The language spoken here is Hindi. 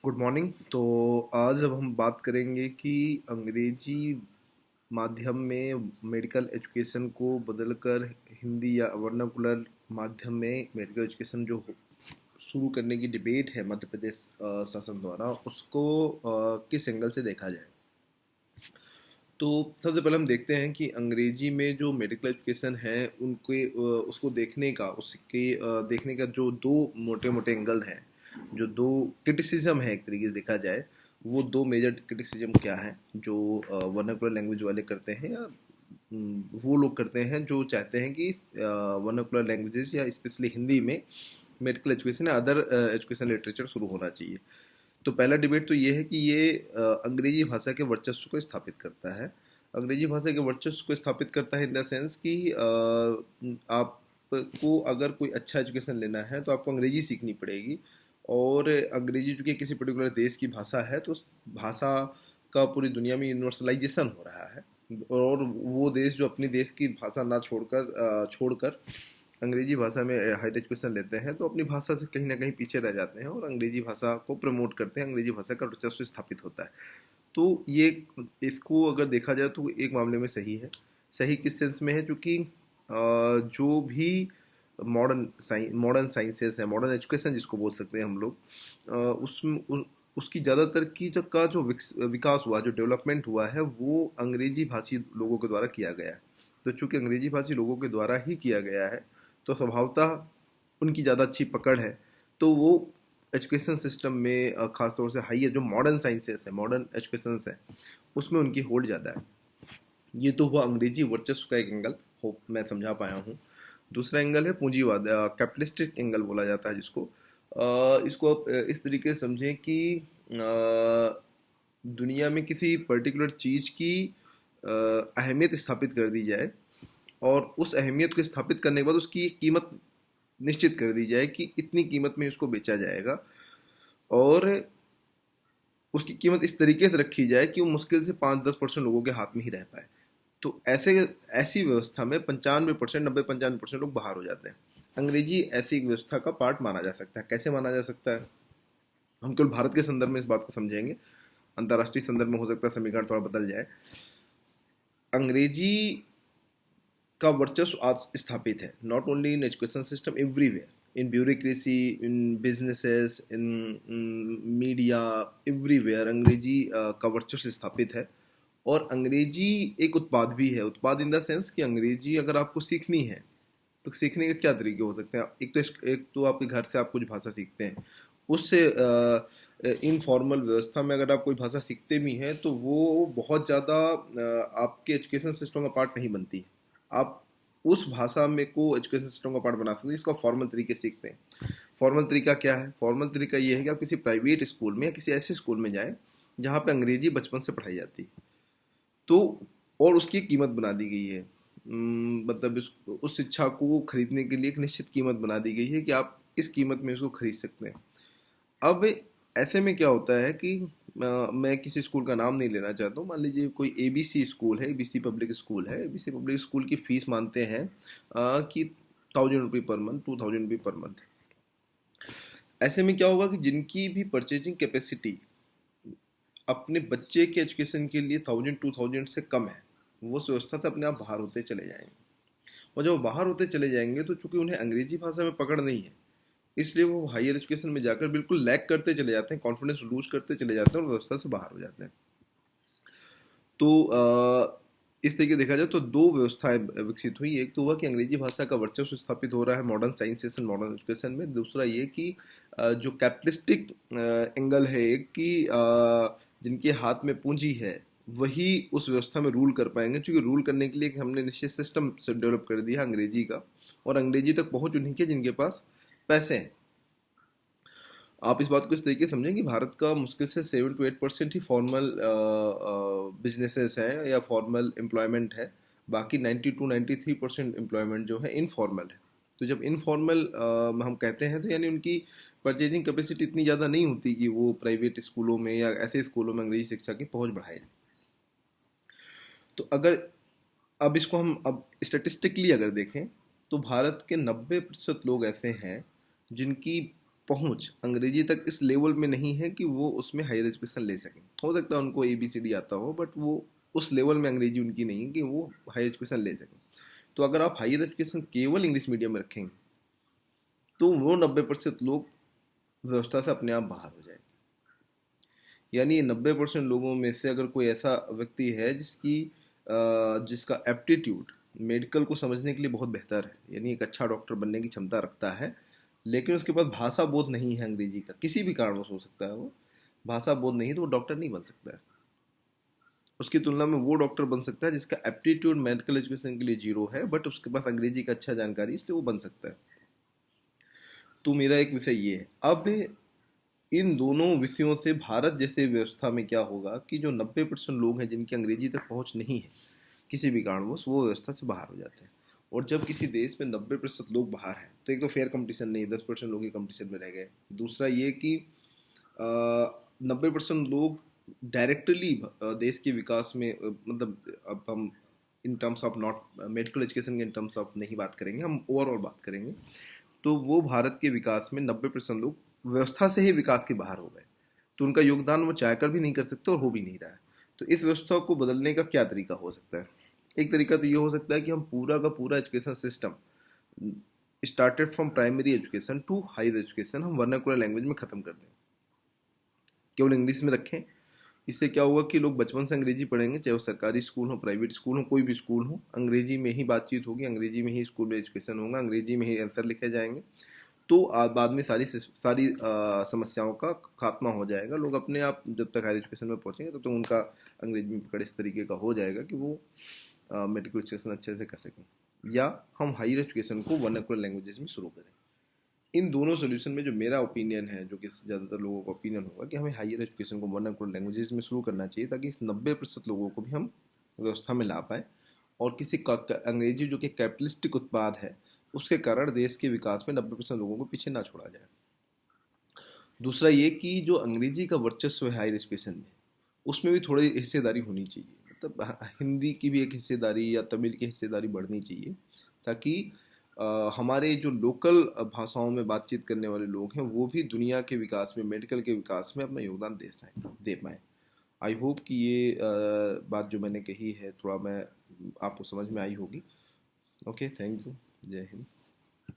Good morning. तो आज अब हम बात करेंगे कि अंग्रेजी माध्यम में मेडिकल एजुकेशन को बदलकर हिंदी या वर्नाकुलर माध्यम में मेडिकल एजुकेशन शुरू करने की डिबेट है मध्य प्रदेश शासन द्वारा, उसको किस एंगल से देखा जाए। तो सबसे पहले हम देखते हैं कि अंग्रेजी में जो मेडिकल एजुकेशन है उनके उसको देखने का जो दो मोटे मोटे एंगल हैं, जो दो क्रिटिसिज्म है एक तरीके से देखा जाए, वो दो मेजर क्रिटिसिज्म क्या है जो वर्नाकुलर लैंग्वेज वाले करते हैं या वो लोग करते हैं जो चाहते हैं कि वर्नाकुलर लैंग्वेजेस या स्पेशली हिंदी में मेडिकल एजुकेशन या अदर एजुकेशन लिटरेचर शुरू होना चाहिए। तो पहला डिबेट तो ये है कि ये अंग्रेजी भाषा के वर्चस्व को स्थापित करता है। अंग्रेजी भाषा के वर्चस्व को स्थापित करता है इन द सेंस कि आपको अगर कोई अच्छा एजुकेशन लेना है तो आपको अंग्रेजी सीखनी पड़ेगी। और अंग्रेजी चूँकि किसी पर्टिकुलर देश की भाषा है तो उस भाषा का पूरी दुनिया में यूनिवर्सलाइजेशन हो रहा है। और वो देश जो अपनी देश की भाषा ना छोड़कर अंग्रेजी भाषा में हायर एजुकेशन लेते हैं तो अपनी भाषा से कहीं ना कहीं पीछे रह जाते हैं और अंग्रेजी भाषा को प्रमोट करते हैं, अंग्रेजी भाषा का वर्चस्व स्थापित होता है। तो ये इसको अगर देखा जाए तो एक मामले में सही है। सही किस सेंस में है, चूँकि जो भी मॉडर्न साइंसेस है, मॉडर्न एजुकेशन जिसको बोल सकते हैं हम लोग, उसकी ज़्यादातर की जो विकास हुआ, जो डेवलपमेंट हुआ है, वो अंग्रेजी भाषी लोगों के द्वारा किया गया है। तो चूंकि अंग्रेजी भाषी लोगों के द्वारा ही किया गया है तो स्वभावतः उनकी ज़्यादा अच्छी पकड़ है। तो वो एजुकेशन सिस्टम में खासतौर से हाई जो मॉडर्न साइंसेस है, मॉडर्न एजुकेशन है, उसमें उनकी होल्ड ज़्यादा है। ये तो हुआ अंग्रेजी वर्चस्व का एक एंगल, होप मैं समझा पाया हूँ। दूसरा एंगल है पूंजीवाद, कैपिटलिस्टिक एंगल बोला जाता है जिसको। इसको आप इस तरीके से समझें कि दुनिया में किसी पर्टिकुलर चीज़ की अहमियत स्थापित कर दी जाए और उस अहमियत को स्थापित करने के बाद उसकी एक कीमत निश्चित कर दी जाए कि इतनी कीमत में इसको बेचा जाएगा, और उसकी कीमत इस तरीके से रखी जाए कि वो मुश्किल से 5-10% लोगों के हाथ में ही रह पाए। तो ऐसी व्यवस्था में 95%, 90-95% लोग बाहर हो जाते हैं। अंग्रेजी ऐसी एक व्यवस्था का पार्ट माना जा सकता है। कैसे माना जा सकता है, हम केवल भारत के संदर्भ में इस बात को समझेंगे, अंतर्राष्ट्रीय संदर्भ में हो सकता है समीकरण थोड़ा बदल जाए। अंग्रेजी का वर्चस्व आज स्थापित है, not only in education system, everywhere, in bureaucracy, in businesses, in media, everywhere अंग्रेजी का वर्चस्व स्थापित है। और अंग्रेजी एक उत्पाद भी है, उत्पाद इन द सेंस कि अंग्रेजी अगर आपको सीखनी है तो सीखने के क्या तरीके हो सकते हैं। एक तो आपके घर से आप कुछ भाषा सीखते हैं, उससे इनफॉर्मल व्यवस्था में अगर आप कोई भाषा सीखते भी हैं तो वो बहुत ज़्यादा आपके एजुकेशन सिस्टम का पार्ट नहीं बनती। आप उस भाषा में को एजुकेशन सिस्टम का पार्ट बना सकते हैं, इसको फॉर्मल तरीके से सीखते हैं। फॉर्मल तरीका क्या है? फॉर्मल तरीका ये है कि आप किसी प्राइवेट स्कूल में या किसी ऐसे स्कूल में जाएं जहाँ पे अंग्रेजी बचपन से पढ़ाई जाती है, तो और उसकी कीमत बना दी गई है। मतलब उस शिक्षा को खरीदने के लिए एक निश्चित कीमत बना दी गई है कि आप इस कीमत में इसको खरीद सकते हैं। अब ऐसे में क्या होता है कि मैं किसी स्कूल का नाम नहीं लेना चाहता हूँ, मान लीजिए कोई एबीसी स्कूल है, एबीसी पब्लिक स्कूल है। एबीसी पब्लिक स्कूल की फीस मानते हैं कि 1000 रुपये पर मंथ, 2000 रुपये पर मंथ। ऐसे में क्या होगा कि जिनकी भी परचेजिंग कैपेसिटी अपने बच्चे के एजुकेशन के लिए 1000-2000 से कम है, वो उस व्यवस्था से अपने आप बाहर होते चले जाएंगे। और जब वो बाहर होते चले जाएंगे तो चूंकि उन्हें अंग्रेजी भाषा में पकड़ नहीं है, इसलिए वो हायर एजुकेशन में जाकर बिल्कुल लैक करते चले जाते हैं, कॉन्फिडेंस लूज करते चले जाते हैं और व्यवस्था से बाहर हो जाते हैं। तो इस तरीके देखा जाए तो दो व्यवस्थाएं विकसित हुई। एक तो हुआ कि अंग्रेजी भाषा का वर्चस्व स्थापित हो रहा है modern sciences and modern education में। दूसरा ये कि जो कैपिटलिस्टिक एंगल है एक कि जिनके हाथ में पूंजी है वही उस व्यवस्था में रूल कर पाएंगे, क्योंकि रूल करने के लिए हमने निश्चित सिस्टम से डेवलप कर दिया अंग्रेजी का, और अंग्रेजी तक पहुंच उन्हीं के जिनके पास पैसे हैं। आप इस बात को इस तरीके से समझें कि भारत का मुश्किल से 7-8% ही फॉर्मल बिजनेसेस हैं या फॉर्मल एम्प्लॉयमेंट है। बाकी 92-93% एम्प्लॉयमेंट जो है इनफॉर्मल है। तो जब इनफॉर्मल हम कहते हैं तो यानी उनकी परचेजिंग कैपेसिटी इतनी ज़्यादा नहीं होती कि वो प्राइवेट स्कूलों में या ऐसे स्कूलों में अंग्रेजी शिक्षा की पहुंच बढ़ाए। तो अगर अब इसको हम अब स्टेटिस्टिकली अगर देखें तो भारत के 90% लोग ऐसे हैं जिनकी पहुंच अंग्रेजी तक इस लेवल में नहीं है कि वो उसमें हायर एजुकेशन ले सकें। हो सकता है उनको ABCD आता हो, बट वो उस लेवल में अंग्रेजी उनकी नहीं है कि वो हायर एजुकेशन ले सकें। तो अगर आप हायर एजुकेशन केवल इंग्लिश मीडियम में रखेंगे तो वो 90% लोग व्यवस्था से अपने आप बाहर हो जाएंगे। यानी 90% लोगों में से अगर कोई ऐसा व्यक्ति है जिसका एप्टीट्यूड मेडिकल को समझने के लिए बहुत बेहतर है, यानी एक अच्छा डॉक्टर बनने की क्षमता रखता है, लेकिन उसके पास भाषा बोध नहीं है अंग्रेजी का, किसी भी कारणवश हो सकता है, वो भाषा बोध नहीं है, तो वो डॉक्टर नहीं बन सकता है। उसकी तुलना में वो डॉक्टर बन सकता है जिसका एप्टीट्यूड मेडिकल एजुकेशन के लिए जीरो है, बट उसके पास अंग्रेजी का अच्छा जानकारी, इसलिए वो बन सकता है। तो मेरा एक विषय ये है। अब इन दोनों विषयों से भारत जैसे व्यवस्था में क्या होगा कि जो 90% लोग हैं जिनकी अंग्रेजी तक पहुंच नहीं है किसी भी कारणवश, वो व्यवस्था से बाहर हो जाते हैं। और जब किसी देश में 90% लोग बाहर हैं तो एक तो फेयर कंपटीशन नहीं, 10% लोग ही कंपटीशन में रह गए। दूसरा ये कि 90% लोग डायरेक्टली देश के विकास में मतलब अब हम in terms of not medical education के इन टर्म्स ऑफ नहीं बात करेंगे, हम ओवरऑल बात करेंगे। तो वो भारत के विकास में 90% लोग व्यवस्था से ही विकास के बाहर हो गए, तो उनका योगदान वो चाहकर भी नहीं कर सकते और हो भी नहीं रहा है। तो इस व्यवस्था को बदलने का क्या तरीका हो सकता है? एक तरीका तो ये हो सकता है कि हम पूरा का पूरा education system started from primary education to higher education हम वर्नाकुलर लैंग्वेज में ख़त्म कर दें, केवल इंग्लिश में रखें। इससे क्या होगा कि लोग बचपन से अंग्रेजी पढ़ेंगे, चाहे वो सरकारी स्कूल हो, प्राइवेट स्कूल हो, कोई भी स्कूल हो, अंग्रेजी में ही बातचीत होगी, अंग्रेजी में ही स्कूल में एजुकेशन होगा, अंग्रेजी में ही आंसर लिखे जाएंगे। तो बाद में सारी समस्याओं का खात्मा हो जाएगा। लोग अपने आप जब तक हायर एजुकेशन में पहुंचेंगे तब तक उनका अंग्रेजी में पकड़ इस तरीके का हो जाएगा कि वो मेडिकल एजुकेशन अच्छे से कर सकें। या हम हायर एजुकेशन को वर्नाकुलर लैंग्वेजेस में शुरू करें। इन दोनों सोल्यूशन में जो मेरा ओपिनियन है, जो कि ज़्यादातर लोगों का ओपिनियन होगा, कि हमें हायर एजुकेशन को वर्नाकुलर लैंग्वेजेस में शुरू करना चाहिए, ताकि इस 90% लोगों को भी हम व्यवस्था में ला पाए। और अंग्रेजी जो कि कैपिटलिस्टिक उत्पाद है, उसके कारण देश के विकास में 90% लोगों को पीछे ना छोड़ा जाए। दूसरा ये कि जो अंग्रेजी का वर्चस्व है हायर एजुकेशन में, उसमें भी थोड़ी हिस्सेदारी होनी चाहिए। मतलब हिंदी की भी एक हिस्सेदारी या तमिल की हिस्सेदारी बढ़नी चाहिए, ताकि हमारे जो लोकल भाषाओं में बातचीत करने वाले लोग हैं वो भी दुनिया के विकास में, मेडिकल के विकास में अपना योगदान दे पाएँ। आई होप कि ये बात जो मैंने कही है थोड़ा मैं आपको समझ में आई होगी। Okay, thank you. जय हिंद।